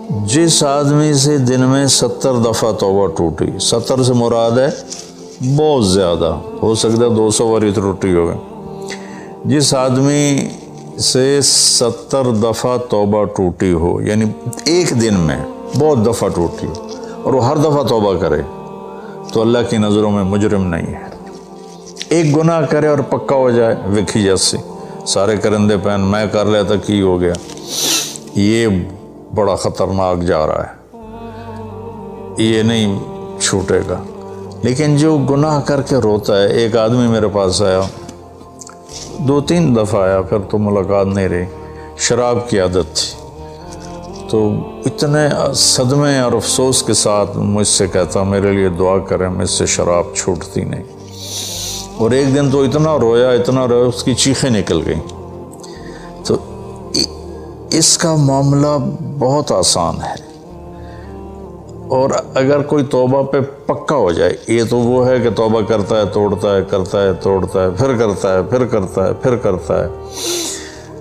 جس آدمی سے دن میں 70 دفعہ توبہ ٹوٹی، 70 سے مراد ہے بہت زیادہ، ہو سکتا ہے 200 بار ٹوٹی ہوگی، جس آدمی سے 70 دفعہ توبہ ٹوٹی ہو، یعنی ایک دن میں بہت دفعہ ٹوٹی ہو اور وہ ہر دفعہ توبہ کرے، تو اللہ کی نظروں میں مجرم نہیں ہے۔ ایک گناہ کرے اور پکا ہو جائے، وکھی جیسی سارے کرندے پہن میں کر لیتا کی ہو گیا، یہ بڑا خطرناک جا رہا ہے، یہ نہیں چھوٹے گا۔ لیکن جو گناہ کر کے روتا ہے، ایک آدمی میرے پاس آیا، 2-3 دفعہ آیا، پھر تو ملاقات نہیں رہی، شراب کی عادت تھی، تو اتنے صدمے اور افسوس کے ساتھ مجھ سے کہتا میرے لیے دعا کریں، مجھ سے شراب چھوٹتی نہیں۔ اور ایک دن تو اتنا رویا اس کی چیخیں نکل گئیں۔ تو اس کا معاملہ بہت آسان ہے، اور اگر کوئی توبہ پہ پکا ہو جائے، یہ تو وہ ہے کہ توبہ کرتا ہے توڑتا ہے، کرتا ہے توڑتا ہے، پھر کرتا ہے، پھر کرتا ہے، پھر کرتا ہے۔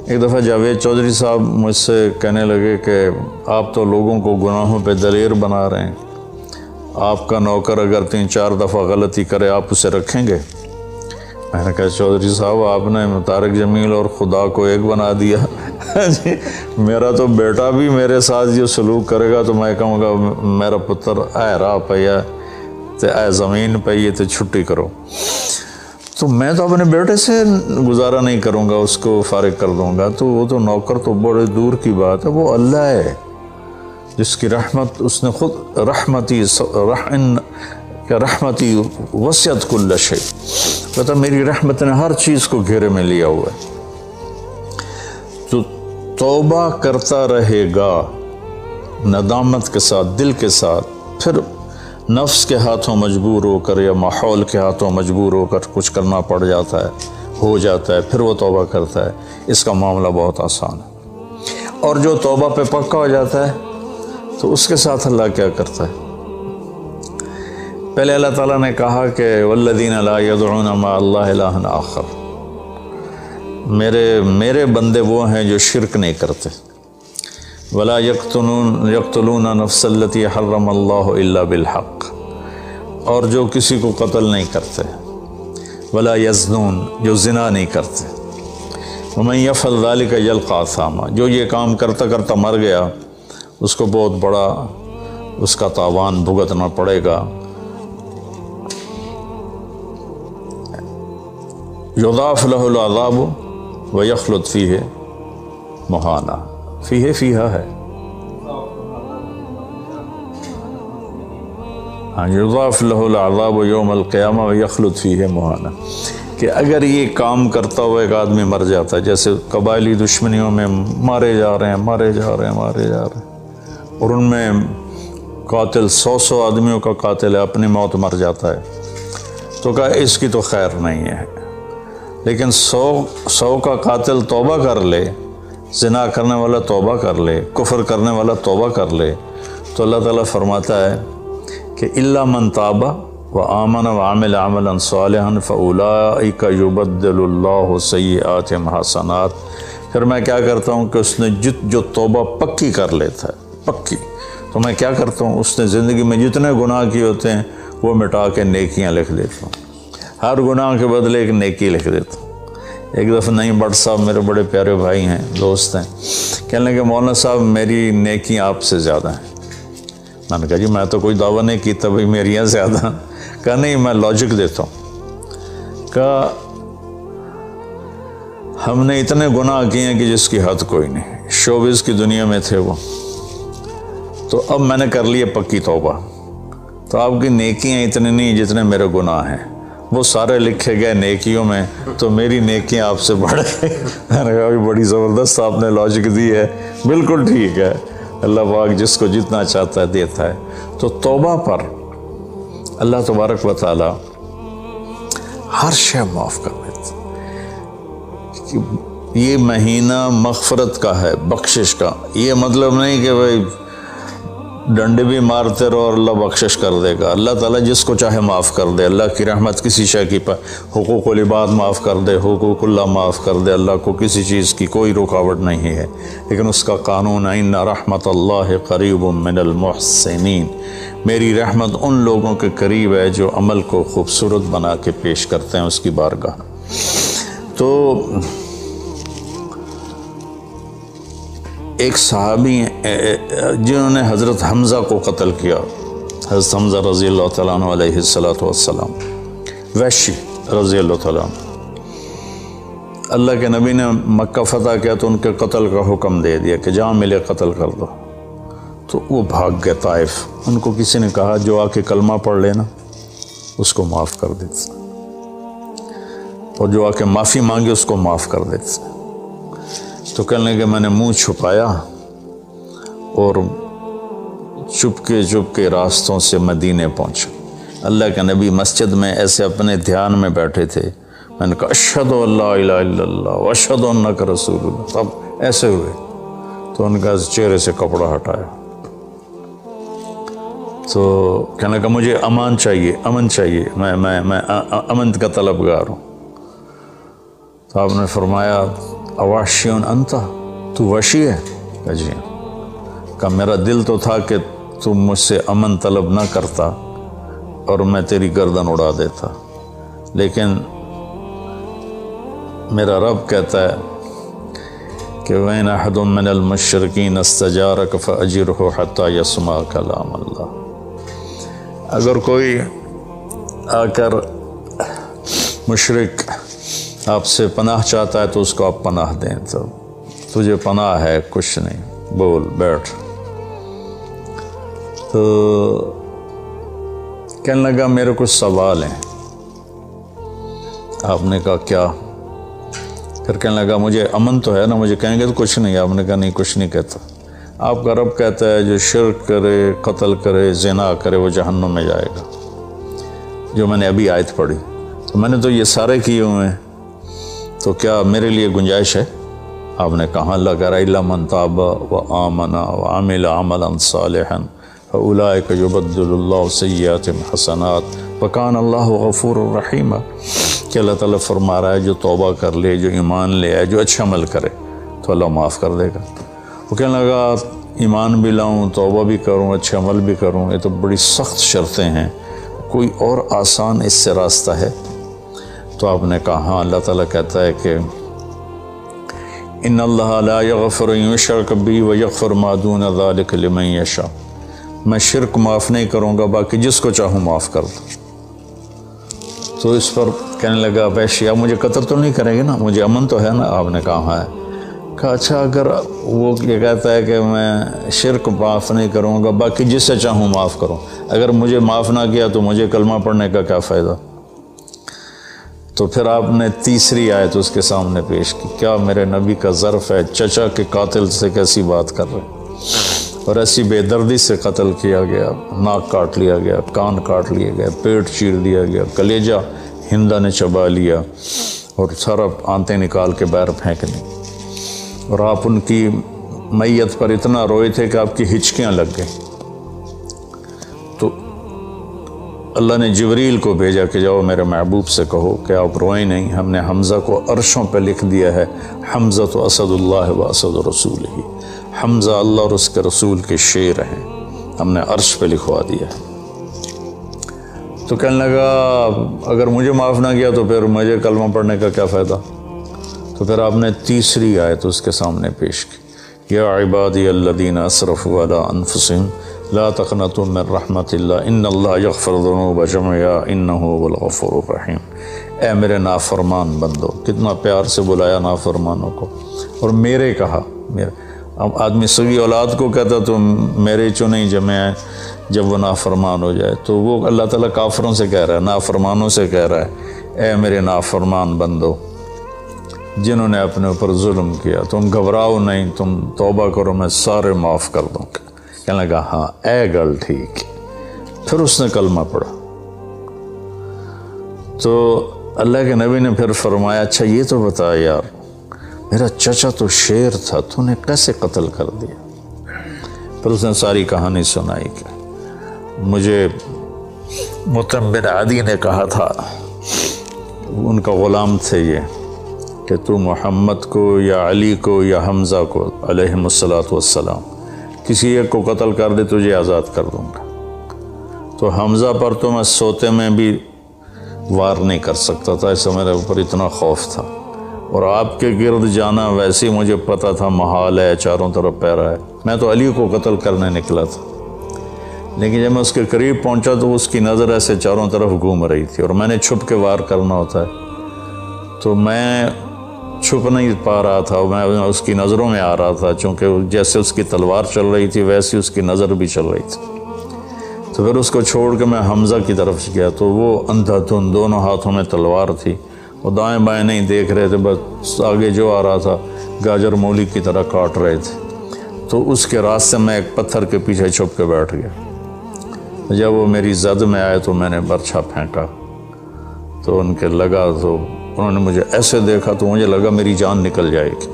ایک دفعہ جاوید چودھری صاحب مجھ سے کہنے لگے کہ آپ تو لوگوں کو گناہوں پہ دلیر بنا رہے ہیں، آپ کا نوکر اگر 3-4 دفعہ غلطی کرے آپ اسے رکھیں گے؟ میں نے کہا چودھری صاحب آپ نے طارق جمیل اور خدا کو ایک بنا دیا، میرا تو بیٹا بھی میرے ساتھ یہ سلوک کرے گا تو میں کہوں گا میرا پتر اے راہ پیا تے اے زمین پئی تے چھٹی کرو۔ تو میں تو اپنے بیٹے سے گزارا نہیں کروں گا، اس کو فارغ کر دوں گا، تو وہ تو نوکر تو بڑے دور کی بات ہے، وہ اللہ ہے جس کی رحمت اس نے خود رحمتی وسعت کل شیء، مطلب میری رحمت نے ہر چیز کو گھیرے میں لیا ہوا ہے۔ تو توبہ کرتا رہے گا ندامت کے ساتھ، دل کے ساتھ، پھر نفس کے ہاتھوں مجبور ہو کر یا ماحول کے ہاتھوں مجبور ہو کر کچھ کرنا پڑ جاتا ہے، ہو جاتا ہے، پھر وہ توبہ کرتا ہے۔ اس کا معاملہ بہت آسان ہے۔ اور جو توبہ پہ پکا ہو جاتا ہے تو اس کے ساتھ اللہ کیا کرتا ہے؟ پہلے اللہ تعالیٰ نے کہا کہ والذین لا یدعون مع اللہ الہا آخر، میرے بندے وہ ہیں جو شرک نہیں کرتے، ولا یقتلون نفس التی حرم اللہ الا بالحق، اور جو کسی کو قتل نہیں کرتے، ولا یزنون، جو زنا نہیں کرتے، ومن یفعل ذلک یلقى اثاما، جو یہ کام کرتا کرتا مر گیا اس کو بہت بڑا اس کا تاوان بھگتنا پڑے گا۔ یضاعف له العذاب ویخلد فیہ مہانا، فیہا ہے، یضاعف له العذاب یوم القیامہ ویخلد فیہ مہانا، کہ اگر یہ کام کرتا ہوا ایک آدمی مر جاتا ہے، جیسے قبائلی دشمنیوں میں مارے جا رہے ہیں، اور ان میں قاتل 100 آدمیوں کا قاتل ہے، اپنی موت مر جاتا ہے، تو کہا اس کی تو خیر نہیں ہے۔ لیکن 100 کا قاتل توبہ کر لے، زنا کرنے والا توبہ کر لے، کفر کرنے والا توبہ کر لے، تو اللہ تعالیٰ فرماتا ہے کہ الا من تاب وآمن وعمل عملا صالحا فاولئک یبدل اللہ سیئاتہم حسنات۔ پھر میں کیا کرتا ہوں کہ اس نے جو توبہ پکی کر لیتا ہے، پکی، تو میں کیا کرتا ہوں اس نے زندگی میں جتنے گناہ کیے ہوتے ہیں وہ مٹا کے نیکیاں لکھ دیتا ہوں، ہر گناہ کے بدلے ایک نیکی لکھ دیتا ہوں۔ ایک دفعہ نعیم بٹ صاحب میرے بڑے پیارے بھائی ہیں، دوست ہیں، کہنے لگے مولانا صاحب میری نیکی آپ سے زیادہ ہیں۔ میں نے کہا جی میں تو کوئی دعویٰ نہیں کی تبھی میریاں زیادہ۔ کہا نہیں، میں لاجک دیتا ہوں۔ کہا ہم نے اتنے گناہ کیے ہیں کہ جس کی حد کوئی نہیں، شوبز کی دنیا میں تھے وہ، تو اب میں نے کر لیے پکی توبہ، تو آپ کی نیکیاں اتنے نہیں جتنے میرے گناہ ہیں، وہ سارے لکھے گئے نیکیوں میں، تو میری نیکیاں آپ سے بڑھ گئی۔ میں نے کہا بڑی زبردست آپ نے لاجک دی ہے، بالکل ٹھیک ہے، اللہ پاک جس کو جتنا چاہتا ہے دیتا ہے۔ تو توبہ پر اللہ تبارک و تعالی ہر شے معاف کر دیتا۔ یہ مہینہ مغفرت کا ہے، بخشش کا۔ یہ مطلب نہیں کہ بھائی ڈنڈے بھی مارتے رہو اور اللہ بخشش کر دے گا. اللہ تعالیٰ جس کو چاہے معاف کر دے. اللہ کی رحمت کسی شے کی حقوق العباد معاف کر دے, حقوق اللہ معاف کر دے. اللہ کو کسی چیز کی کوئی رکاوٹ نہیں ہے, لیکن اس کا قانون ہے ان رحمت اللہ قریب من المحسنین. میری رحمت ان لوگوں کے قریب ہے جو عمل کو خوبصورت بنا کے پیش کرتے ہیں اس کی بارگاہ. تو ایک صحابی جنہوں نے حضرت حمزہ کو قتل کیا, حضرت حمزہ رضی اللہ تعالیٰ عنہ علیہ السلام, وحشی رضی اللہ تعالیٰ عنہ, اللہ کے نبی نے مکہ فتح کیا تو ان کے قتل کا حکم دے دیا کہ جہاں ملے قتل کر دو. تو وہ بھاگ گئے طائف. ان کو کسی نے کہا جو آ کے کلمہ پڑھ لینا اس کو معاف کر دیتے, اور جو آ کے معافی مانگے اس کو معاف کر دیتے. تو کہنے لگے میں نے منہ چھپایا اور چپ کے راستوں سے مدینے پہنچا. اللہ کے نبی مسجد میں ایسے اپنے دھیان میں بیٹھے تھے. میں نے کہا اشہد ان لا الہ الا اللہ واشہد انک رسول اللہ. تب ایسے ہوئے تو ان کا چہرے سے کپڑا ہٹایا. تو کہنے لگا مجھے امن چاہیے, میں امن کا طلبگار ہوں. تو آپ نے فرمایا اواشیون انتا, تو وحشی ہے؟ کہا جی. کہا میرا دل تو تھا کہ تم مجھ سے امن طلب نہ کرتا اور میں تیری گردن اڑا دیتا, لیکن میرا رب کہتا ہے کہ وَإِنْ أَحَدٌ مِّنَ الْمُشْرِكِينَ اسْتَجَارَكَ فَأَجِرْهُ حَتَّى يَسْمَعَ كَلَامَ اللَّهِ. اگر کوئی آ کر مشرک آپ سے پناہ چاہتا ہے تو اس کو آپ پناہ دیں. تو تجھے پناہ ہے, کچھ نہیں, بول بیٹھ. تو کہنے لگا میرے کچھ سوال ہیں. آپ نے کہا کیا؟ پھر کہنے لگا مجھے امن تو ہے نا, مجھے کہیں گے تو کچھ نہیں. آپ نے کہا نہیں کچھ نہیں کہتا. آپ کا رب کہتا ہے جو شرک کرے, قتل کرے, زنا کرے وہ جہنم میں جائے گا, جو میں نے ابھی آیت پڑھی. تو میں نے تو یہ سارے کیے ہوئے ہیں, تو کیا میرے لیے گنجائش ہے؟ آپ نے کہا لَغَيْرَ إِلَّا مَنْ تَابَ وَآمَنَ وَعَمِلَ عَمَلًا صَالِحًا فَأُولَٰئِكَ يُبَدِّلُ اللَّهُ سَيِّئَاتِهِمْ حَسَنَاتٍ وَكَانَ اللَّهُ غَفُورًا رَحِيمًا. کہ اللہ تعالیٰ فرما رہا ہے جو توبہ کر لے, جو ایمان لے آئے, جو اچھا عمل کرے تو اللہ معاف کر دے گا. وہ کہنے لگا ایمان بھی لاؤں, توبہ بھی کروں, اچھا عمل بھی کروں, یہ تو بڑی سخت شرطیں ہیں, کوئی اور آسان اس سے راستہ ہے؟ تو آپ نے کہا ہاں, اللہ تعالیٰ کہتا ہے کہ ان اللہ لا یغفر ان یشرک بی ویغفر ما دون ذلک لمن یشاء. میں شرک معاف نہیں کروں گا, باقی جس کو چاہوں معاف کر دوں. تو اس پر کہنے لگا وحشی آپ مجھے قتل تو نہیں کریں گے نا, مجھے امن تو ہے نا؟ آپ نے کہا ہاں ہے. کہا اچھا اگر وہ یہ کہتا ہے کہ میں شرک معاف نہیں کروں گا, باقی جس سے چاہوں معاف کروں, اگر مجھے معاف نہ کیا تو مجھے کلمہ پڑھنے کا کیا فائدہ؟ تو پھر آپ نے تیسری آیت اس کے سامنے پیش کی. کیا میرے نبی کا ظرف ہے چچا کے قاتل سے کیسی بات کر رہے, اور ایسی بے دردی سے قتل کیا گیا, ناک کاٹ لیا گیا, کان کاٹ لیے گئے, پیٹ چیر دیا گیا, کلیجہ ہندا نے چبا لیا اور سارا آنتیں نکال کے باہر پھینک دی, اور آپ ان کی میت پر اتنا روئے تھے کہ آپ کی ہچکیاں لگ گئیں. تو اللہ نے جبریل کو بھیجا کہ جاؤ میرے محبوب سے کہو کہ آپ روئیں نہیں, ہم نے حمزہ کو عرشوں پہ لکھ دیا ہے, حمزہ تو اسد اللہ و اسد رسول ہی, حمزہ اللہ اور اس کے رسول کے شیر ہیں, ہم نے عرش پہ لکھوا دیا ہے. تو کہنے لگا اگر مجھے معاف نہ کیا تو پھر مجھے کلمہ پڑھنے کا کیا فائدہ؟ تو پھر آپ نے تیسری آیت اس کے سامنے پیش کی. یا عبادی الذین اسرفوا علی انفسہم لا تقنطوا من رحمت اللہ ان اللہ یغفر الذنوب جميعا انہ هو الغفور الرحیم. اے میرے نافرمان بندو, کتنا پیار سے بلایا نافرمانوں کو, اور میرے کہا. اب آدمی سگی اولاد کو کہتا تو میرے چنے جمع ہیں, جب وہ نافرمان ہو جائے تو وہ اللہ تعالیٰ کافروں سے کہہ رہا ہے, نافرمانوں سے کہہ رہا ہے اے میرے نافرمان بندو جنہوں نے اپنے اوپر ظلم کیا, تم گھبراؤ نہیں, تم توبہ کرو, میں سارے معاف کر دوں گا. کہنے لگا ہاں اے گل ٹھیک. پھر اس نے کلمہ پڑھا. تو اللہ کے نبی نے پھر فرمایا اچھا یہ تو بتا یار, میرا چچا تو شیر تھا, تو نے کیسے قتل کر دیا؟ پھر اس نے ساری کہانی سنائی کہ مجھے مطعم بن عدی نے کہا تھا، ان کا غلام تھے یہ، کہ تو محمد کو یا علی کو یا حمزہ کو علیہم السلام کسی ایک کو قتل کر دے تجھے آزاد کر دوں گا۔ تو حمزہ پر تو میں سوتے میں بھی وار نہیں کر سکتا تھا، اس سے میرے اوپر اتنا خوف تھا، اور آپ کے گرد جانا ویسے مجھے پتا تھا محال ہے، چاروں طرف پیرا ہے۔ میں تو علی کو قتل کرنے نکلا تھا، لیکن جب میں اس کے قریب پہنچا تو اس کی نظر ایسے چاروں طرف گھوم رہی تھی، اور میں نے چھپ کے وار کرنا ہوتا ہے، تو میں چھپ نہیں پا رہا تھا، میں اس کی نظروں میں آ رہا تھا، چونکہ جیسے اس کی تلوار چل رہی تھی ویسی اس کی نظر بھی چل رہی تھی۔ تو پھر اس کو چھوڑ کے میں حمزہ کی طرف گیا تو وہ اندھا دھند، دونوں ہاتھوں میں تلوار تھی، وہ دائیں بائیں نہیں دیکھ رہے تھے، بس آگے جو آ رہا تھا گاجر مولی کی طرح کاٹ رہے تھے۔ تو اس کے راستے میں ایک پتھر کے پیچھے چھپ کے بیٹھ گیا۔ جب وہ میری زد میں آئے تو میں نے برچھا پھینکا تو ان کے لگا، تو انہوں نے مجھے ایسے دیکھا تو مجھے لگا میری جان نکل جائے گی۔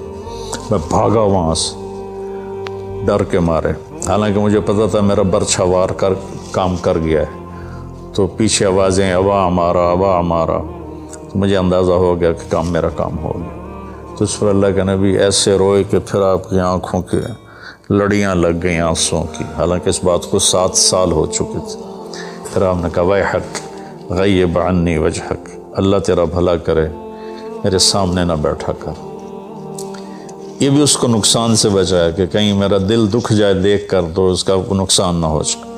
میں بھاگا وہاں سے ڈر کے مارے، حالانکہ مجھے پتا تھا میرا برچھا وار کر کام کر گیا ہے۔ تو پیچھے آوازیں ابا ہمارا ابا ہمارا، تو مجھے اندازہ ہو گیا کہ میرا کام ہو گیا۔ تو اس پر اللہ کے نبی ایسے روئے کہ پھر آپ کی آنکھوں کے لڑیاں لگ گئیں آنسوں کی، حالانکہ اس بات کو 7 سال ہو چکے تھے۔ پھر آپ نے کہا ویحک غیب عنی وجہک، اللہ تیرا بھلا کرے میرے سامنے نہ بیٹھا کر۔ یہ بھی اس کو نقصان سے بچایا کہ کہیں میرا دل دکھ جائے دیکھ کر تو اس کا نقصان نہ ہو جائے۔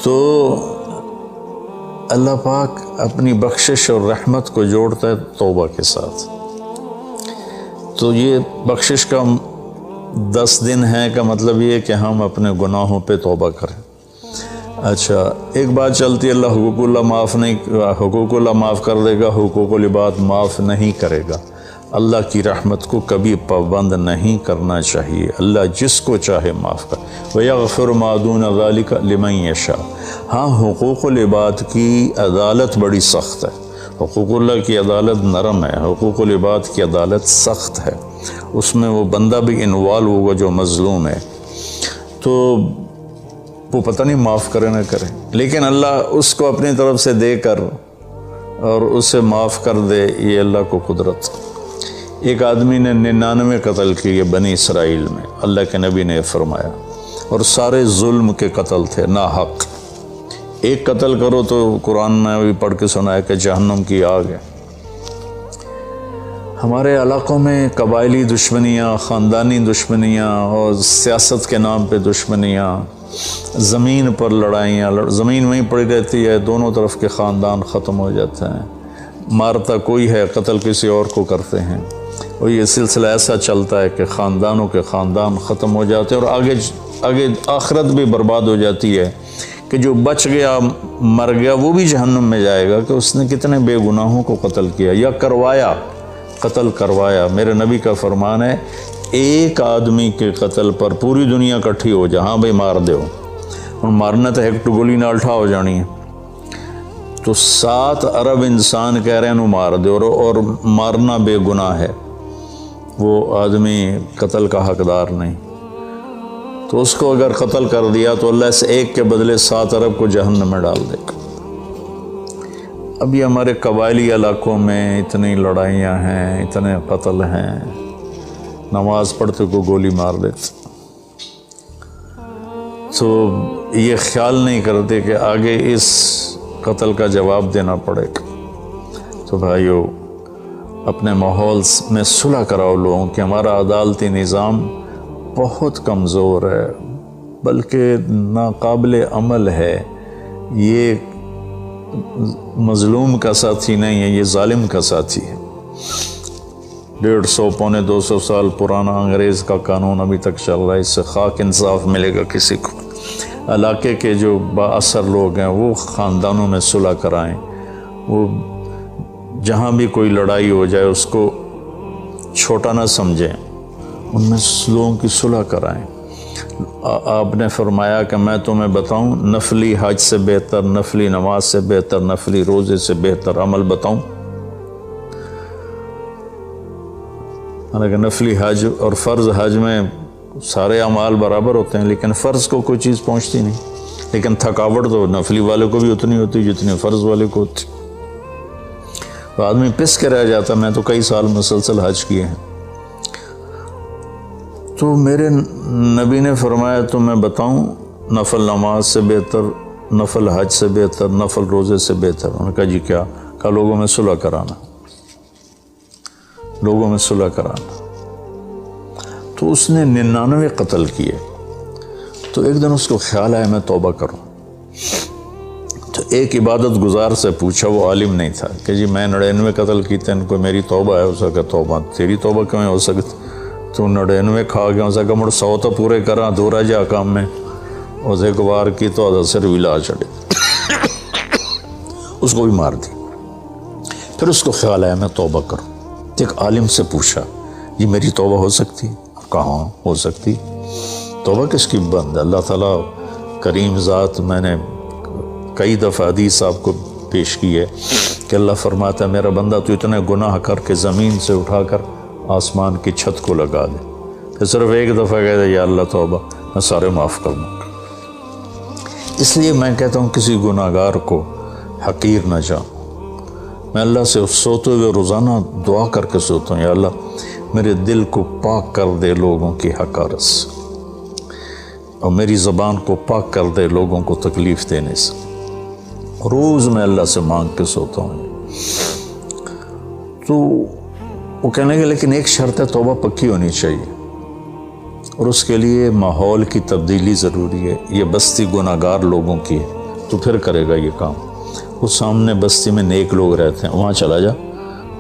تو اللہ پاک اپنی بخشش اور رحمت کو جوڑتا ہے توبہ کے ساتھ۔ تو یہ بخشش کا 10 دن ہے کا مطلب یہ کہ ہم اپنے گناہوں پہ توبہ کریں۔ اچھا، ایک بات چلتی ہے، اللہ حقوق اللہ معاف کر دے گا، حقوق العباد معاف نہیں کرے گا۔ اللہ کی رحمت کو کبھی پابند نہیں کرنا چاہیے، اللہ جس کو چاہے معاف کر۔ وَيَغْفِرُ مَا دُونَ ذَلِكَ لِمَن يَشَاءُ۔ ہاں، حقوق العباد کی عدالت بڑی سخت ہے، حقوق اللہ کی عدالت نرم ہے، حقوق العباد کی عدالت سخت ہے، اس میں وہ بندہ بھی انوالو ہوگا جو مظلوم ہے، تو وہ پتہ نہیں معاف کرے نہ کرے، لیکن اللہ اس کو اپنی طرف سے دے کر اور اسے معاف کر دے، یہ اللہ کو قدرت۔ ایک آدمی نے 99 قتل کیے بنی اسرائیل میں، اللہ کے نبی نے فرمایا، اور سارے ظلم کے قتل تھے، ناحق۔ ایک قتل کرو تو قرآن میں بھی پڑھ کے سنایا کہ جہنم کی آگ ہے۔ ہمارے علاقوں میں قبائلی دشمنیاں، خاندانی دشمنیاں اور سیاست کے نام پہ دشمنیاں، زمین پر لڑائیاں، زمین وہیں پڑی رہتی ہے، دونوں طرف کے خاندان ختم ہو جاتے ہیں، مارتا کوئی ہے، قتل کسی اور کو کرتے ہیں، اور یہ سلسلہ ایسا چلتا ہے کہ خاندانوں کے خاندان ختم ہو جاتے ہیں، اور آگے آخرت بھی برباد ہو جاتی ہے کہ جو بچ گیا مر گیا وہ بھی جہنم میں جائے گا کہ اس نے کتنے بے گناہوں کو قتل کیا یا قتل کروایا۔ میرے نبی کا فرمان ہے، ایک آدمی کے قتل پر پوری دنیا اکٹھی ہو جا، ہاں بھائی مار دے ہو، اور مارنا تو ایک گولی نال ٹھا ہو جانی ہے، تو 7 ارب انسان کہہ رہے ہیں انہوں مار دے، اور مارنا بے گناہ ہے، وہ آدمی قتل کا حقدار نہیں، تو اس کو اگر قتل کر دیا تو اللہ اس ایک کے بدلے 7 ارب کو جہنم میں ڈال دے گا۔ ابھی ہمارے قبائلی علاقوں میں اتنی لڑائیاں ہیں، اتنے قتل ہیں، نماز پڑھتے کو گولی مار دیتے، تو یہ خیال نہیں کرتے کہ آگے اس قتل کا جواب دینا پڑے گا۔ تو بھائیو، اپنے ماحول میں صلح کراؤ لوگوں کہ ہمارا عدالتی نظام بہت کمزور ہے، بلکہ ناقابل عمل ہے، یہ مظلوم کا ساتھی نہیں ہے، یہ ظالم کا ساتھی ہے۔ 150 پونے 200 سال پرانا انگریز کا قانون ابھی تک چل رہا ہے، اس سے خاک انصاف ملے گا کسی کو؟ علاقے کے جو با اثر لوگ ہیں وہ خاندانوں میں صلح کرائیں، وہ جہاں بھی کوئی لڑائی ہو جائے اس کو چھوٹا نہ سمجھیں، ان میں لوگوں کی صلح کرائیں۔ آپ نے فرمایا کہ میں تمہیں بتاؤں نفلی حج سے بہتر، نفلی نماز سے بہتر، نفلی روزے سے بہتر عمل بتاؤں؟ حالانکہ نفلی حج اور فرض حج میں سارے اعمال برابر ہوتے ہیں لیکن فرض کو کوئی چیز پہنچتی نہیں، لیکن تھکاوٹ تو نفلی والے کو بھی اتنی ہوتی جتنی فرض والے کو ہوتی. تو آدمی پس کے رہ جاتا. میں تو کئی سال مسلسل حج کیے ہیں. تو میرے نبی نے فرمایا تو میں بتاؤں نفل نماز سے بہتر، نفل حج سے بہتر، نفل روزے سے بہتر؟ انہوں نے کہا جی کیا؟ کہا لوگوں میں صلح کرانا، لوگوں میں صلح کرانا. تو اس نے 99 قتل کیے. تو ایک دن اس کو خیال آیا میں توبہ کروں. تو ایک عبادت گزار سے پوچھا، وہ عالم نہیں تھا، کہ جی میں 99 قتل کیتے ہیں، کوئی میری توبہ ہے؟ اس کا توبہ تیری توبہ کیوں ہو سکتی؟ تو 99 کھا گیا. اس کا مڑ 100 تو پورے کرا دورا جا کام میں. اسے ایک بار کی تو اثر ولا چڑھے، اس کو بھی مار دی. پھر اس کو خیال آیا میں توبہ کروں. ایک عالم سے پوچھا جی میری توبہ ہو سکتی؟ کہاں ہو سکتی؟ توبہ کس کی بند؟ اللہ تعالیٰ کریم ذات. میں نے کئی دفعہ حدیث آپ کو پیش کی ہے کہ اللہ فرماتا ہے میرا بندہ تو اتنے گناہ کر کے زمین سے اٹھا کر آسمان کی چھت کو لگا دے، پھر صرف ایک دفعہ کہتا ہے یا اللہ توبہ، میں سارے معاف کر دوں گا. اس لیے میں کہتا ہوں کسی گناہ گار کو حقیر نہ جاؤ. میں اللہ سے سوتے ہوئے روزانہ دعا کر کے سوتا ہوں، یا اللہ میرے دل کو پاک کر دے لوگوں کی حقارت سے، اور میری زبان کو پاک کر دے لوگوں کو تکلیف دینے سے. روز میں اللہ سے مانگ کے سوتا ہوں. تو وہ کہنے لگے لیکن ایک شرط ہے، توبہ پکی ہونی چاہیے، اور اس کے لیے ماحول کی تبدیلی ضروری ہے. یہ بستی گناہ گار لوگوں کی ہے، تو پھر کرے گا یہ کام. وہ سامنے بستی میں نیک لوگ رہتے ہیں، وہاں چلا جا،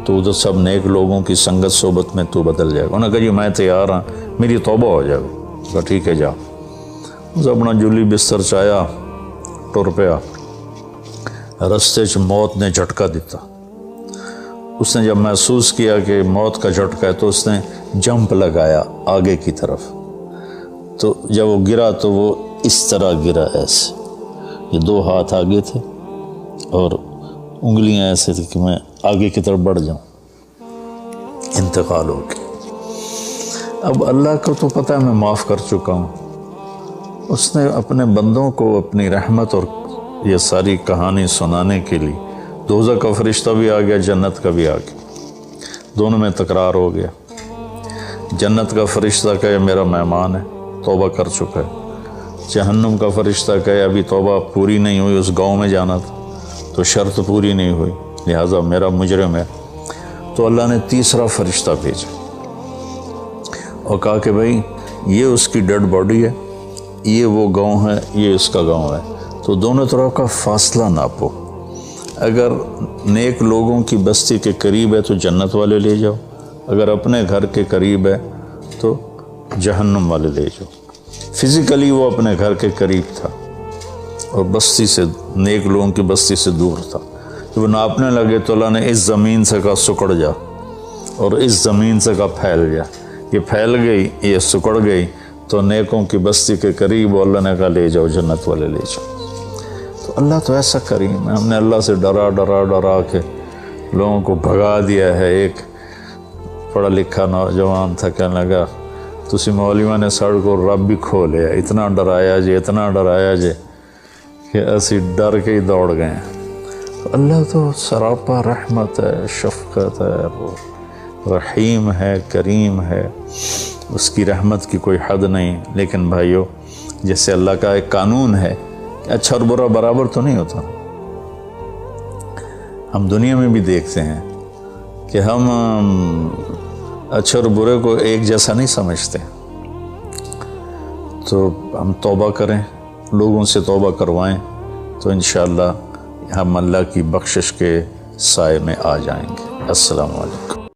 تو ادھر سب نیک لوگوں کی سنگت صحبت میں تو بدل جائے گا. انہوں نے کہا جی میں تیار ہوں، میری توبہ ہو جائے گا. کہا ٹھیک ہے جا. اس اپنا جولی بستر چایا، ٹر پیا. رستے چ موت نے جھٹکا دیتا. اس نے جب محسوس کیا کہ موت کا جھٹکا ہے تو اس نے جمپ لگایا آگے کی طرف. تو جب وہ گرا تو وہ اس طرح گرا ایسے، یہ 2 ہاتھ آگے تھے اور انگلیاں ایسے تھی کہ میں آگے کی طرف بڑھ جاؤں. انتقال ہو گیا. اب اللہ کو تو پتہ ہے میں معاف کر چکا ہوں. اس نے اپنے بندوں کو اپنی رحمت اور یہ ساری کہانی سنانے کے لیے دوزخ کا فرشتہ بھی آ گیا، جنت کا بھی آ گیا. دونوں میں تکرار ہو گیا. جنت کا فرشتہ کہے میرا مہمان ہے، توبہ کر چکا ہے. جہنم کا فرشتہ کہے ابھی توبہ پوری نہیں ہوئی، اس گاؤں میں جانا تھا تو شرط پوری نہیں ہوئی، لہٰذا میرا مجرم ہے. تو اللہ نے تیسرا فرشتہ بھیجا اور کہا کہ بھائی یہ اس کی ڈیڈ باڈی ہے، یہ وہ گاؤں ہے، یہ اس کا گاؤں ہے. تو دونوں طرف کا فاصلہ ناپو. اگر نیک لوگوں کی بستی کے قریب ہے تو جنت والے لے جاؤ، اگر اپنے گھر کے قریب ہے تو جہنم والے لے جاؤ. فزیکلی وہ اپنے گھر کے قریب تھا اور بستی سے، نیک لوگوں کی بستی سے دور تھا. جب وہ ناپنے لگے تو اللہ نے اس زمین سے کہا سکڑ جا، اور اس زمین سے کہا پھیل جا. یہ پھیل گئی، یہ سکڑ گئی تو نیکوں کی بستی کے قریب اللہ نے کہا لے جاؤ، جنت والے لے جاؤ. تو اللہ تو ایسا کریم ہے. ہم نے اللہ سے ڈرا کے لوگوں کو بھگا دیا ہے. ایک پڑھا لکھا نوجوان تھا، کہنے لگا تسی مولویوں نے ساڑھ کو رب بھی کھو لیا، اتنا ڈرایا جے کہ اسی ڈر کے ہی دوڑ گئے. اللہ تو سراپا رحمت ہے، شفقت ہے، رحیم ہے، کریم ہے، اس کی رحمت کی کوئی حد نہیں. لیکن بھائیو جیسے اللہ کا ایک قانون ہے کہ اچھا اور برا برابر تو نہیں ہوتا. ہم دنیا میں بھی دیکھتے ہیں کہ ہم اچھے اور برے کو ایک جیسا نہیں سمجھتے. تو ہم توبہ کریں، لوگوں سے توبہ کروائیں تو انشاءاللہ ہم اللہ کی بخشش کے سائے میں آ جائیں گے. السلام علیکم.